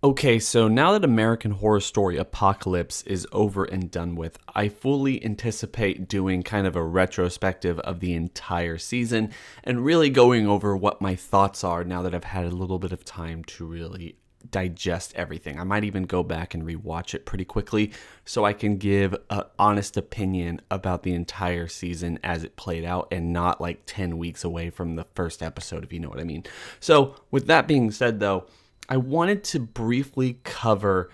Okay, so now that American Horror Story Apocalypse is over and done with, I fully anticipate doing kind of a retrospective of the entire season and really going over what my thoughts are now that I've had a little bit of time to really digest everything. I might even go back and rewatch it pretty quickly so I can give an honest opinion about the entire season as it played out and not like 10 weeks away from the first episode, if you know what I mean. So with that being said though, I wanted to briefly cover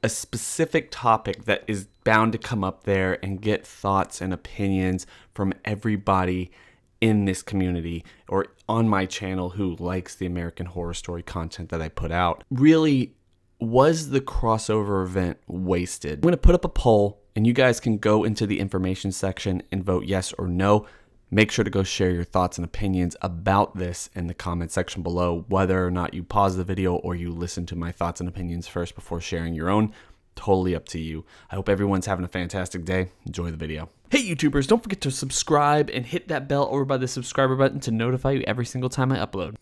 a specific topic that is bound to come up there and get thoughts and opinions from everybody in this community or on my channel who likes the American Horror Story content that I put out. Really, was the crossover event wasted? I'm going to put up a poll and you guys can go into the information section and vote yes or no. Make sure to go share your thoughts and opinions about this in the comment section below, whether or not you pause the video or you listen to my thoughts and opinions first before sharing your own. Totally up to you. I hope everyone's having a fantastic day. Enjoy the video. Hey YouTubers, don't forget to subscribe and hit that bell over by the subscriber button to notify you every single time I upload.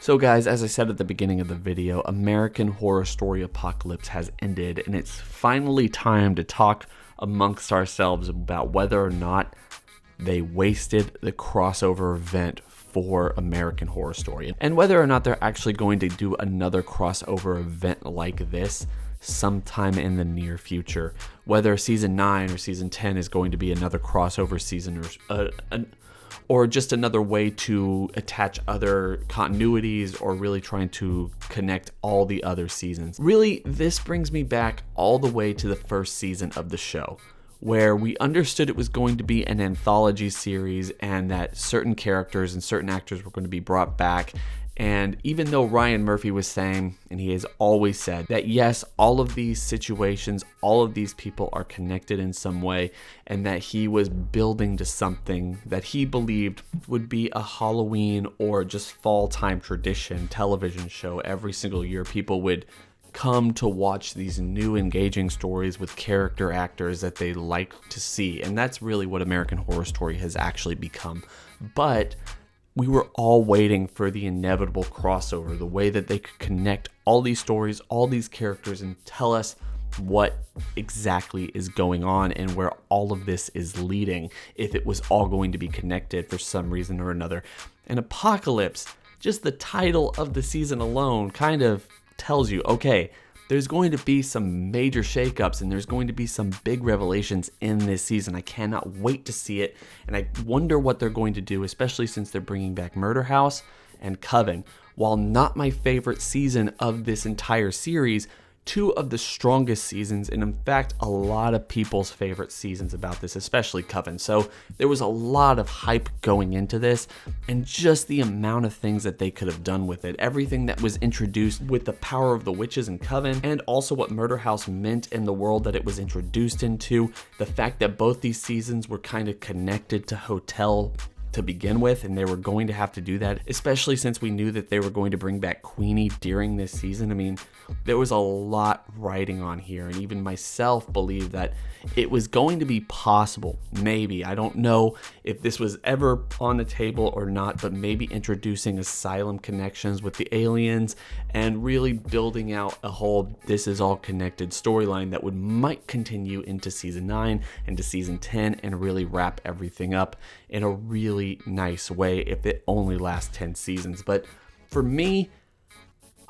So guys, as I said at the beginning of the video, American Horror Story Apocalypse has ended and it's finally time to talk amongst ourselves about whether or not they wasted the crossover event for American Horror Story and whether or not they're actually going to do another crossover event like this sometime in the near future. Whether season 9 or season 10 is going to be another crossover season or just another way to attach other continuities or really trying to connect all the other seasons. Really, this brings me back all the way to the first season of the show, where we understood it was going to be an anthology series and that certain characters and certain actors were going to be brought back. And even though Ryan Murphy was saying, and he has always said, that yes, all of these situations, all of these people are connected in some way, and that he was building to something that he believed would be a Halloween or just fall time tradition television show every single year. People would come to watch these new engaging stories with character actors that they like to see. And that's really what American Horror Story has actually become. But we were all waiting for the inevitable crossover, the way that they could connect all these stories, all these characters, and tell us what exactly is going on and where all of this is leading, if it was all going to be connected for some reason or another. And Apocalypse, just the title of the season alone kind of tells you, okay, there's going to be some major shakeups and there's going to be some big revelations in this season. I cannot wait to see it, and I wonder what they're going to do, especially since they're bringing back Murder House and Coven. While not my favorite season of this entire series, two of the strongest seasons, and in fact a lot of people's favorite seasons about this, especially Coven. So there was a lot of hype going into this, and just the amount of things that they could have done with it, everything that was introduced with the power of the witches in Coven, and also what Murder House meant in the world that it was introduced into, the fact that both these seasons were kind of connected to Hotel to begin with, and they were going to have to do that, especially since we knew that they were going to bring back Queenie during this season. I mean, there was a lot riding on here, and even myself believed that it was going to be possible, maybe, I don't know if this was ever on the table or not, but maybe introducing Asylum connections with the aliens and really building out a whole this is all connected storyline that might continue into season 9 and to season 10 and really wrap everything up in a really nice way if it only lasts 10 seasons. But for me,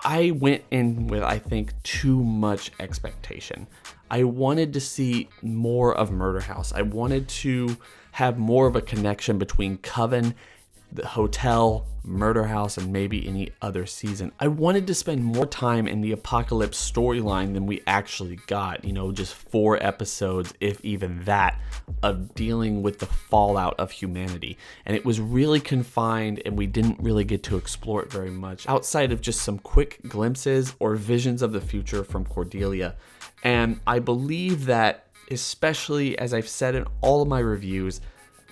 I went in with, I think, too much expectation. I wanted to see more of Murder House. I wanted to have more of a connection between Coven, the Hotel, Murder House, and maybe any other season. I wanted to spend more time in the Apocalypse storyline than we actually got, you know, just 4 episodes, if even that, of dealing with the fallout of humanity. And it was really confined, and we didn't really get to explore it very much, outside of just some quick glimpses or visions of the future from Cordelia. And I believe that, especially as I've said in all of my reviews,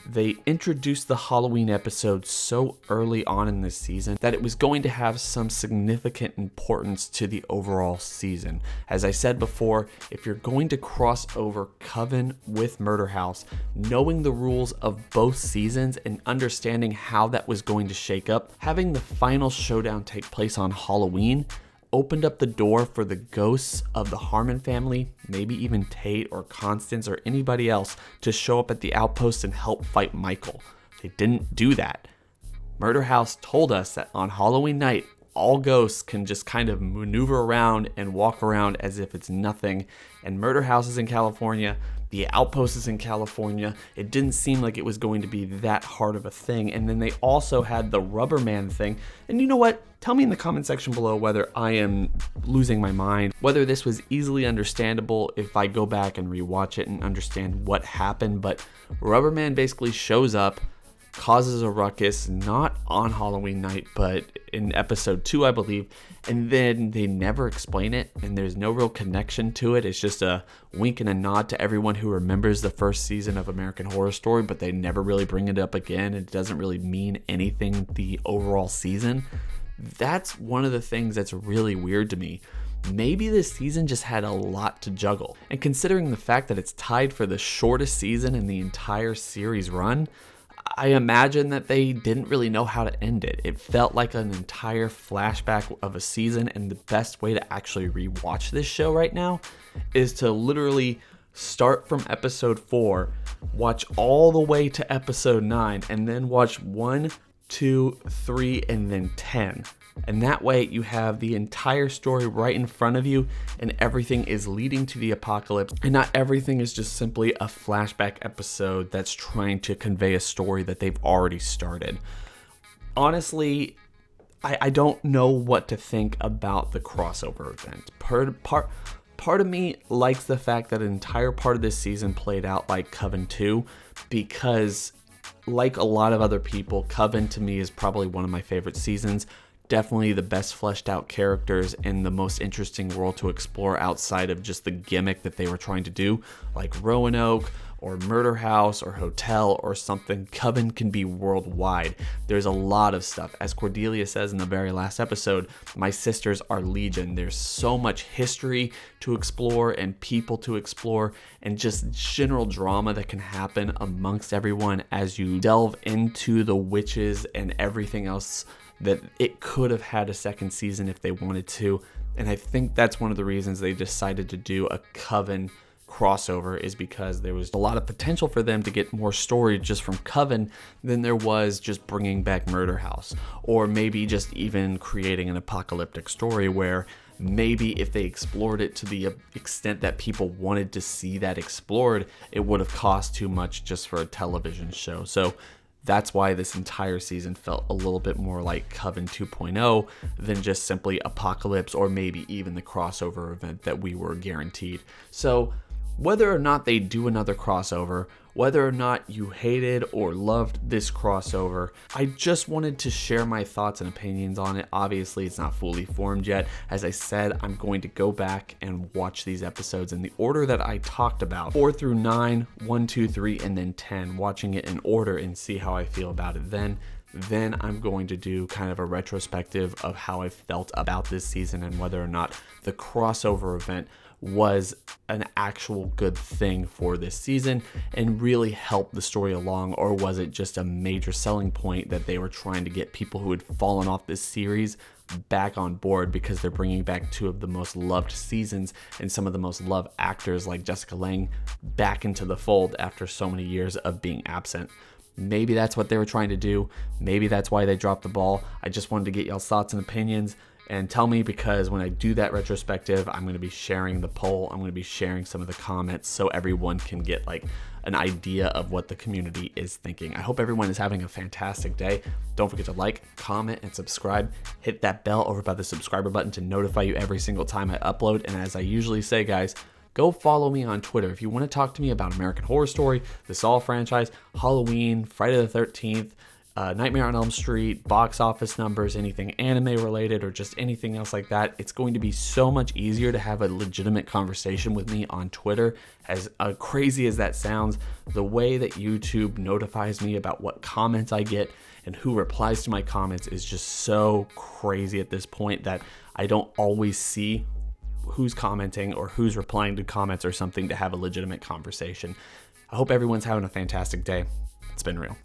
they introduced the Halloween episode so early on in this season that it was going to have some significant importance to the overall season. As I said before, if you're going to cross over Coven with Murder House, knowing the rules of both seasons and understanding how that was going to shake up, having the final showdown take place on Halloween opened up the door for the ghosts of the Harmon family, maybe even Tate or Constance or anybody else, to show up at the outpost and help fight Michael. They didn't do that. Murder House told us that on Halloween night, all ghosts can just kind of maneuver around and walk around as if it's nothing. And Murder House is in California. The outpost is in California. It didn't seem like it was going to be that hard of a thing. And then they also had the Rubber Man thing. And you know what? Tell me in the comment section below whether I am losing my mind, whether this was easily understandable if I go back and rewatch it and understand what happened. But Rubber Man basically shows up, causes a ruckus, not on Halloween night, but in episode 2, I believe, and then they never explain it, and there's no real connection to it. It's just a wink and a nod to everyone who remembers the first season of American Horror Story, but they never really bring it up again. It doesn't really mean anything the overall season. That's one of the things that's really weird to me. Maybe this season just had a lot to juggle, and considering the fact that it's tied for the shortest season in the entire series run, I imagine that they didn't really know how to end it. It felt like an entire flashback of a season, and the best way to actually rewatch this show right now is to literally start from episode 4, watch all the way to episode 9, and then watch 1, 2, 3, and then 10. And that way you have the entire story right in front of you, and everything is leading to the apocalypse, and not everything is just simply a flashback episode that's trying to convey a story that they've already started. Honestly, I don't know what to think about the crossover event. Part of me likes the fact that an entire part of this season played out like Coven 2, because like a lot of other people, Coven to me is probably one of my favorite seasons. Definitely the best fleshed out characters and the most interesting world to explore outside of just the gimmick that they were trying to do, like Roanoke or Murder House or Hotel or something. Coven can be worldwide. There's a lot of stuff. As Cordelia says in the very last episode, my sisters are legion. There's so much history to explore and people to explore and just general drama that can happen amongst everyone as you delve into the witches and everything else, that it could have had a second season if they wanted to. And I think that's one of the reasons they decided to do a Coven crossover, is because there was a lot of potential for them to get more story just from Coven than there was just bringing back Murder House, or maybe just even creating an apocalyptic story where maybe if they explored it to the extent that people wanted to see that explored, it would have cost too much just for a television show. So that's why this entire season felt a little bit more like Coven 2.0 than just simply Apocalypse, or maybe even the crossover event that we were guaranteed. So whether or not they do another crossover, whether or not you hated or loved this crossover, I just wanted to share my thoughts and opinions on it. Obviously, it's not fully formed yet. As I said, I'm going to go back and watch these episodes in the order that I talked about. 4 through 9, 1, 2, 3, and then 10. Watching it in order and see how I feel about it then. Then I'm going to do kind of a retrospective of how I felt about this season and whether or not the crossover event was an actual good thing for this season and really helped the story along, or was it just a major selling point that they were trying to get people who had fallen off this series back on board because they're bringing back 2 of the most loved seasons and some of the most loved actors like Jessica Lange back into the fold after so many years of being absent. Maybe that's what they were trying to do. Maybe that's why they dropped the ball. I just wanted to get y'all's thoughts and opinions. And tell me, because when I do that retrospective, I'm going to be sharing the poll. I'm going to be sharing some of the comments so everyone can get like an idea of what the community is thinking. I hope everyone is having a fantastic day. Don't forget to like, comment, and subscribe. Hit that bell over by the subscriber button to notify you every single time I upload. And as I usually say, guys, go follow me on Twitter. If you want to talk to me about American Horror Story, the Saw franchise, Halloween, Friday the 13th, Nightmare on Elm Street, box office numbers, anything anime related, or just anything else like that, it's going to be so much easier to have a legitimate conversation with me on Twitter. As crazy as that sounds, the way that YouTube notifies me about what comments I get and who replies to my comments is just so crazy at this point that I don't always see who's commenting or who's replying to comments or something to have a legitimate conversation. I hope everyone's having a fantastic day. It's been real.